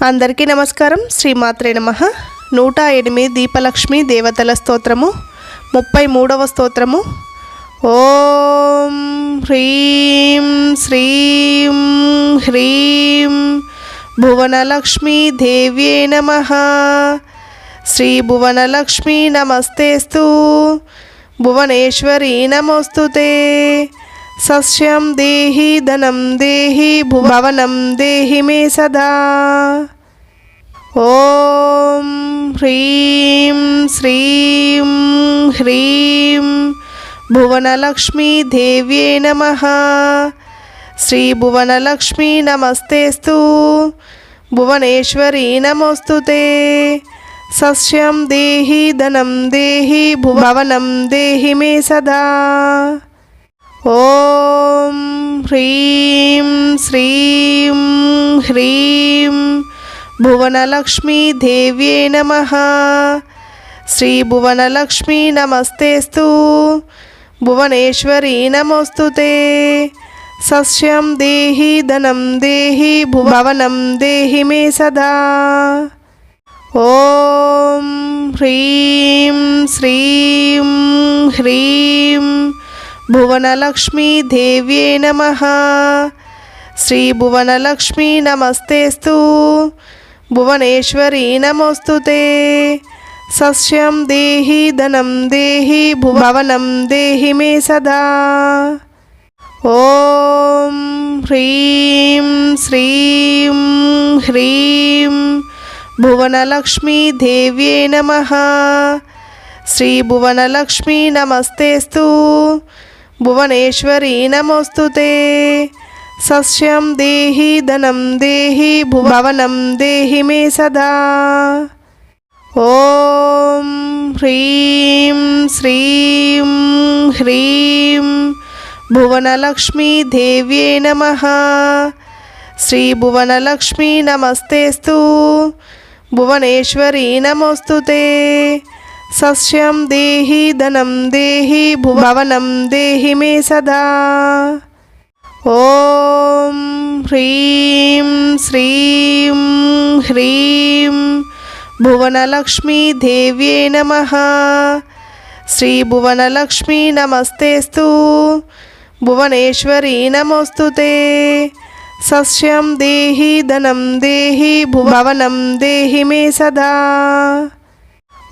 అందరికీ నమస్కారం. శ్రీమాత్రే నమః. 108 దీపలక్ష్మి దేవతల స్తోత్రము. 33వ స్తోత్రము. ఓం హ్రీం శ్రీం హ్రీం భువనలక్ష్మీ దేవ్యే నమః. శ్రీ భువనలక్ష్మీ నమస్తేస్తు. భువనేశ్వరీ నమోస్తుతే. సస్యం దేహి ధనం దేహి భువనం దేహి మే సదా. ఓం హ్రీం శ్రీం హ్రీం భువనలక్ష్మీ దేవ్యే నమః. శ్రీ భువనలక్ష్మీ నమస్తేస్తు. భువనేశ్వరీ నమోస్తుతే. సస్యం దేహి ధనం దేహి భువనం దేహి మే సదా. ఓం హ్రీం శ్రీం హ్రీం భువనలక్ష్మీ దేవ్యే నమః. శ్రీ భువనలక్ష్మీ నమస్తేస్తు. భువనేశ్వరీ నమోస్తుతే. సస్యం దేహి ధనం దేహి భువనం దేహి మే సదా. ఓం హ్రీం శ్రీం హ్రీం భువనలక్ష్మీ దేవ్యే నమః. శ్రీ భువనలక్ష్మీ నమస్తేస్తు. భువనేశ్వరీ నమోస్తుతే. సస్యం దేహి ధనం దేహి భువనం దేహి మే సదా. ఓం హ్రీం శ్రీం హ్రీం భువనలక్ష్మీ దేవ్యే నమః. శ్రీ భువనలక్ష్మీ నమస్తేస్తు. భువనేశ్వరీ నమోస్తుతే. సస్యం దేహి ధనం దేహి భువనం దేహి మే సదా. ఓం హ్రీం శ్రీం హ్రీం భువనలక్ష్మీ దేవ్యే నమః. శ్రీ భువనలక్ష్మీ నమస్తేస్తు. భువనేశ్వరీ నమోస్తుతే. సస్యం దేహి ధనం దేహి భువనం దేహి మే సదా. ఓం హ్రీం శ్రీం హ్రీం భువనలక్ష్మీ దేవ్యే నమః. శ్రీ భువనలక్ష్మీ నమస్తేస్తు. భువనేశ్వరీ నమోస్తుతే. సస్యం దేహి ధనం దేహి భువనం దేహి మే సదా.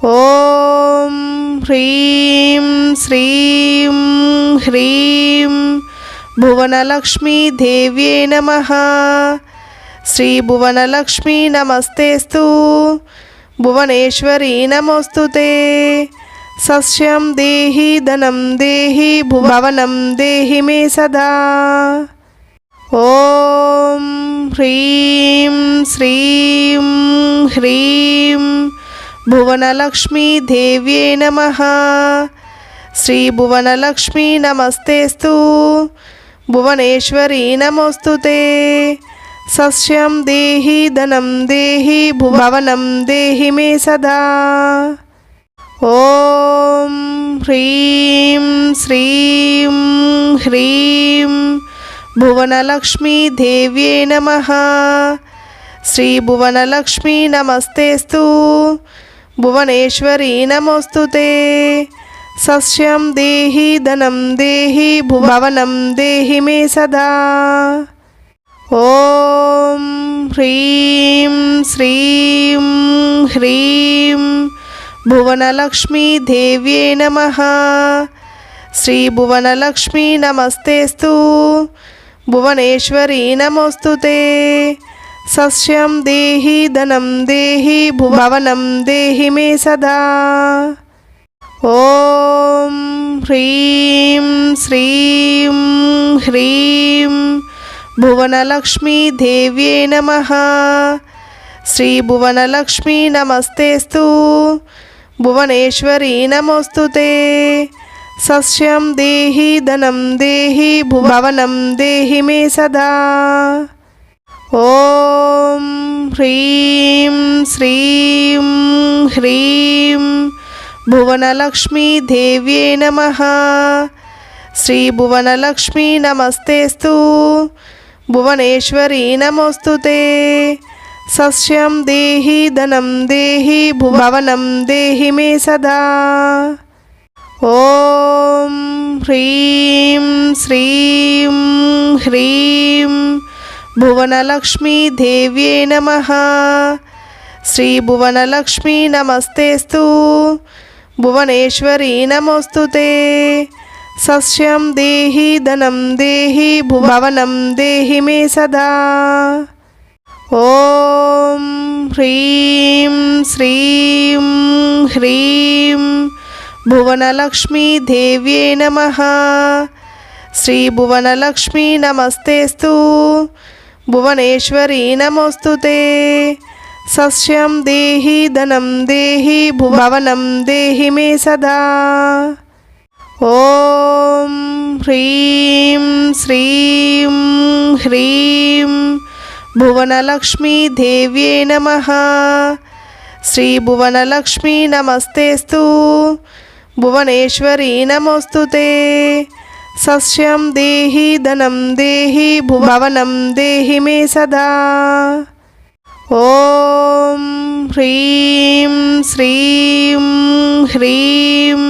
ఓం హ్రీం శ్రీం హ్రీం భువనలక్ష్మీ దేవ్యే నమః. శ్రీ భువనలక్ష్మీ నమస్తేస్తు. భువనేశ్వరీ నమోస్తుతే. సస్యం దేహి ధనం దేహి భువనం దేహి మే సదా. ఓం హ్రీం శ్రీం హ్రీం భువనలక్ష్మీ దేవ్యే నమః. శ్రీ భువనలక్ష్మీ నమస్తేస్తు. భువనేశ్వరీ నమోస్తుతే. సస్యం దేహి ధనం దేహి భువనం దేహి మే సదా. ఓం హ్రీం శ్రీం హ్రీం భువనలక్ష్మీ దేవ్యే నమః. శ్రీ భువనలక్ష్మీ నమస్తేస్తు. భువనేశ్వరీ నమోస్తుతే. సస్యం దేహి ధనం దేహి భువనం దేహి మే సదా. ఓం హ్రీం శ్రీం హ్రీం భువనలక్ష్మీ దేవ్యే నమః. శ్రీ భువనలక్ష్మీ నమస్తేస్తు. భువనేశ్వరీ నమోస్తుతే. సస్యం దేహి ధనం దేహి భువనం దేహి మే సదా. ఓం హ్రీం శ్రీం హ్రీం భువనలక్ష్మీ దేవ్యే నమః. శ్రీ భువనలక్ష్మీ నమస్తేస్తు. భువనేశ్వరీ నమోస్తుతే. సస్యం దేహి ధనం దేహి భువనం దేహి మే సదా. ఓం హ్రీం శ్రీం హ్రీం భువనలక్ష్మీ దేవ్యే నమః. శ్రీ భువనలక్ష్మీ నమస్తేస్తు. భువనేశ్వరీ నమోస్తుతే. సస్యం దేహి ధనం దేహి భువనం దేహి మే సదా. ఓం హ్రీం శ్రీం హ్రీం భువనలక్ష్మీ దేవ్యే నమః. శ్రీ భువనలక్ష్మీ నమస్తేస్తు భువనేశ్వరీ నమోస్తుతే. సస్యం దేహి ధనం దేహి భువనం దేహి మే సదా. ఓం హ్రీం శ్రీం హ్రీం భువనలక్ష్మీ దేవ్యే నమః. శ్రీ భువనలక్ష్మీ నమస్తేస్తు భువనేశ్వరీ నమోస్తుతే. సస్యం దేహి ధనం దేహి భువనం దేహి మే సదా. ఓం హ్రీం శ్రీం హ్రీం భువనలక్ష్మీ దేవ్యే నమః. శ్రీ భువనలక్ష్మీ నమస్తేస్తు భువనేశ్వరీ నమోస్తుతే. సస్యం దేహి ధనం దేహి భువనం దేహి మే సదా. ఓం హ్రీం శ్రీం హ్రీం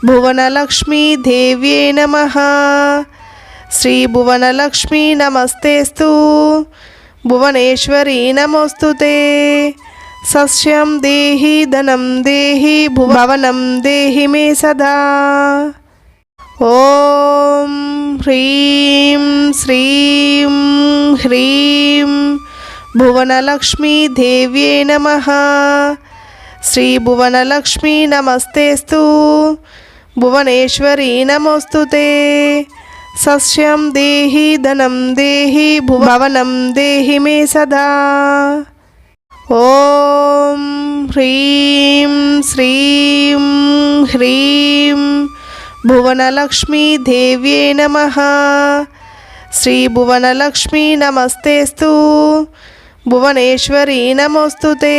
భువనలక్ష్మీ దేవ్యే నమః. శ్రీ భువనలక్ష్మీ నమస్తేస్తు భువనేశ్వరీ నమోస్తుతే. సస్యం దేహి ధనం దేహి భువనం దేహి మే సదా. ఓం హ్రీం శ్రీం హ్రీం భువనలక్ష్మీ దేవ్యే నమః. శ్రీ భువనలక్ష్మీ నమస్తేస్తు భువనేశ్వరీ నమోస్తుతే. సస్యం దేహి ధనం దేహి భువనం దేహి మే సదా. ఓం హ్రీం శ్రీం హ్రీం భువనలక్ష్మీ దేవ్యే నమః. శ్రీ భువనలక్ష్మీ నమస్తేస్తు భువనేశ్వరీ నమోస్తుతే.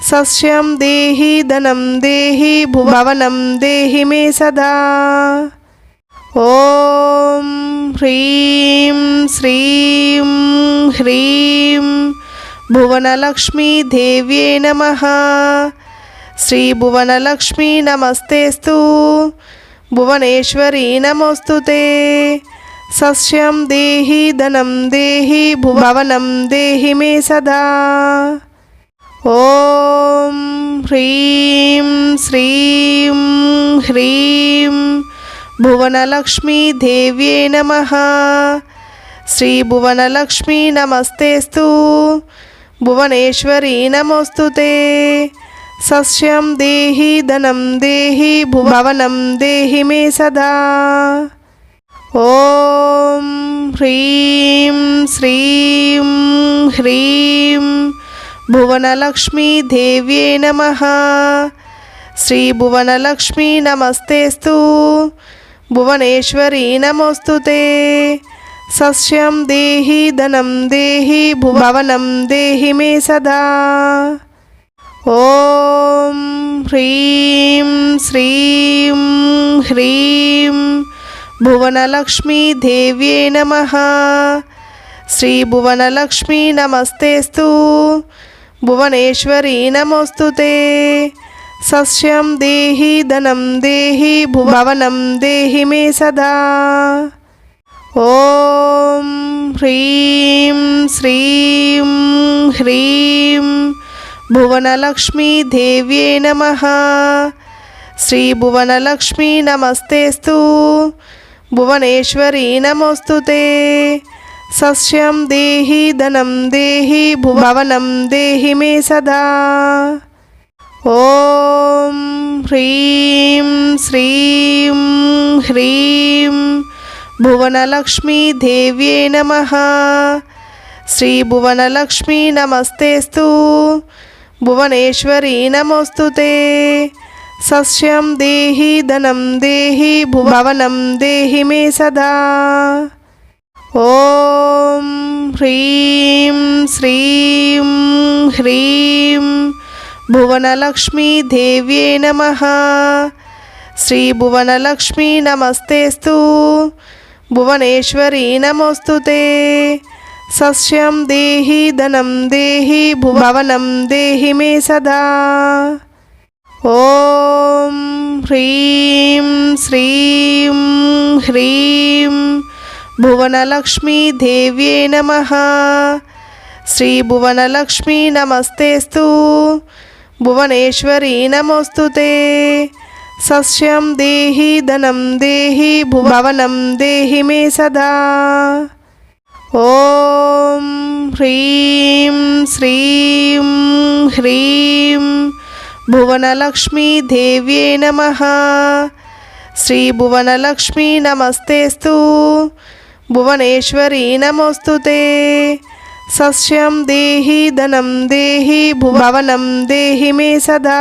సస్యం దేహి ధనం దేహి భువనం దేహి మే సదా. ఓం హ్రీం శ్రీం హ్రీం భువనలక్ష్మీ దేవ్యే నమః. శ్రీ భువనలక్ష్మీ నమస్తేస్తు భువనేశ్వరీ నమోస్తుతే. సస్యం దేహి ధనం దేహి భువనం దేహి మే సదా. ఓం హ్రీం శ్రీం హ్రీం భువనలక్ష్మీ దేవ్యే నమః. శ్రీ భువనలక్ష్మీ నమస్తేస్తు భువనేశ్వరీ నమోస్తుతే. సస్యం దేహి ధనం దేహి భువనం దేహి మే సదా. ఓం హ్రీం శ్రీం హ్రీం భువనలక్ష్మీ దేవ్యే నమః. శ్రీ భువనలక్ష్మీ నమస్తేస్తు భువనేశ్వరీ నమోస్తుతే. సస్యం దేహి ధనం దేహి భువనం దేహి మే సదా. ఓం హ్రీం శ్రీం హ్రీం భువనలక్ష్మీ దేవ్యే నమః. శ్రీ భువనలక్ష్మీ నమస్తేస్తు భువనేశ్వరీ నమోస్తుతే. సస్యం దేహి ధనం దేహి భువనం దేహి మే సదా. ఓం హ్రీం శ్రీం హ్రీం భువనలక్ష్మీ దేవ్యే నమః. శ్రీ భువనలక్ష్మీ నమస్తేస్తు భువనేశ్వరీ నమోస్తుతే. సస్యం దేహి ధనం దేహి భువనం దేహి మే సదా. ఓం హ్రీం శ్రీం హ్రీం భువనలక్ష్మీ దేవ్యే నమః. శ్రీ భువనలక్ష్మీ నమస్తేస్తు భువనేశ్వరీ నమోస్తుతే. సస్యం దేహి ధనం దేహి భువనం దేహి మే సదా. ఓం హ్రీం శ్రీం హ్రీం భువనలక్ష్మీ దేవ్యే నమః. శ్రీ భువనలక్ష్మీ నమస్తేస్తు భువనేశ్వరీ నమోస్తుతే. సస్యం దేహి ధనం దేహి భువనం దేహి మే సదా. ఓం హ్రీం శ్రీం హ్రీం భువనలక్ష్మీ దేవ్యే నమః. శ్రీ భువనలక్ష్మీ నమస్తేస్తు, భువనేశ్వరీ నమోస్తుతే. సస్యం దేహి ధనం దేహి భువనం దేహి మే సదా. ఓం హ్రీం శ్రీం హ్రీం భువనలక్ష్మీ దేవ్యే నమః. శ్రీ భువనలక్ష్మీ నమస్తేస్తు, భువనేశ్వరీ నమోస్తుతే. సస్యం దేహి ధనం దేహి భువనం దేహి మే సదా.